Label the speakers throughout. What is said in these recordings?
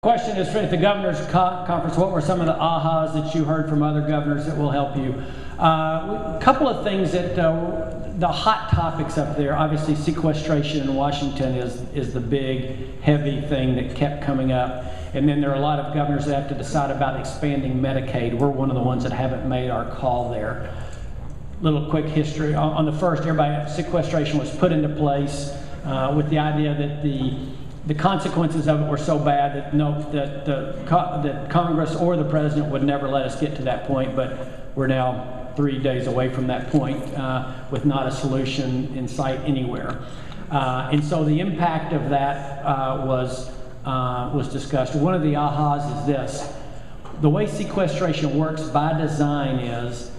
Speaker 1: Question is, at the governor's conference, what were some of the ahas that you heard from other governors that will help you? A couple of things that the hot topics up there, obviously sequestration in Washington is the big, heavy thing that kept coming up. And then there are a lot of governors that have to decide about expanding Medicaid. We're one of the ones that haven't made our call there. Little quick history. On the first, sequestration was put into place with the idea that the consequences of it were so bad that Congress or the president would never let us get to that point, but we're now 3 days away from that point with not a solution in sight anywhere. And so the impact of that was discussed. One of the ahas is this. The way sequestration works by design is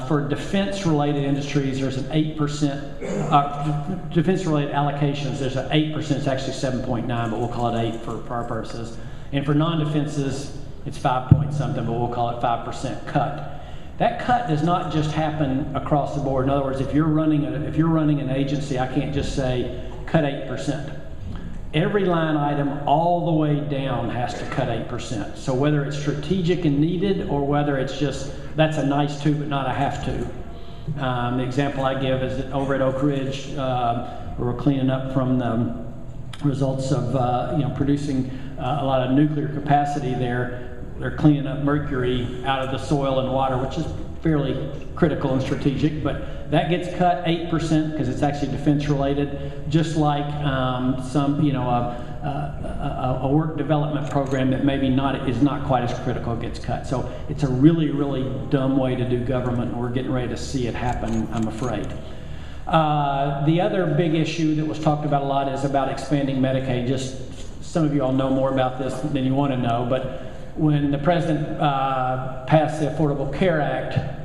Speaker 1: for defense-related industries, there's an 8%, defense-related allocations, there's an 8%, it's actually 7.9, but we'll call it 8 for our purposes. And for non-defenses, it's 5 point something, but we'll call it 5% cut. That cut does not just happen across the board. In other words, if you're running an agency, I can't just say cut 8%. Every line item all the way down has to cut 8%. So whether it's strategic and needed or whether it's just, that's a nice to but not a have to. The example I give is that over at Oak Ridge, we're cleaning up from the results of producing a lot of nuclear capacity there. They're cleaning up mercury out of the soil and water, which is fairly critical and strategic, but that gets cut 8% because it's actually defense related, just like a work development program that maybe is not quite as critical gets cut. So it's a really, really dumb way to do government, and we're getting ready to see it happen, I'm afraid. The other big issue that was talked about a lot is about expanding Medicaid. Just some of you all know more about this than you want to know, but when the president passed the Affordable Care Act,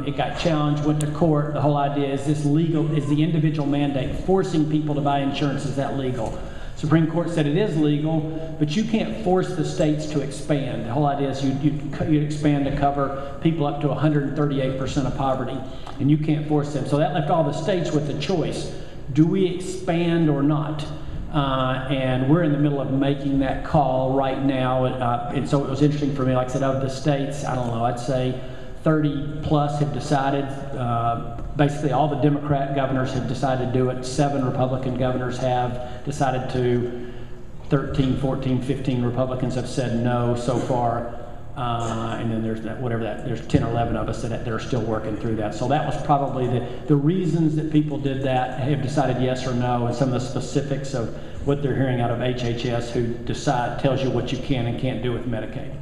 Speaker 1: it got challenged, went to court. The whole idea is this legal, is the individual mandate forcing people to buy insurance, is that legal? Supreme Court said it is legal, but you can't force the states to expand. The whole idea is you expand to cover people up to 138% of poverty, and you can't force them. So that left all the states with the choice. Do we expand or not? And we're in the middle of making that call right now. And so it was interesting for me, like I said, of the states, I don't know, I'd say 30 plus have decided. Basically all the Democrat governors have decided to do it. 7 Republican governors have decided to. 13, 14, 15 Republicans have said no so far. And then there's there's 10 or 11 of us that are still working through that. So that was probably the reasons that people did that, have decided yes or no, and some of the specifics of what they're hearing out of HHS, who tells you what you can and can't do with Medicaid.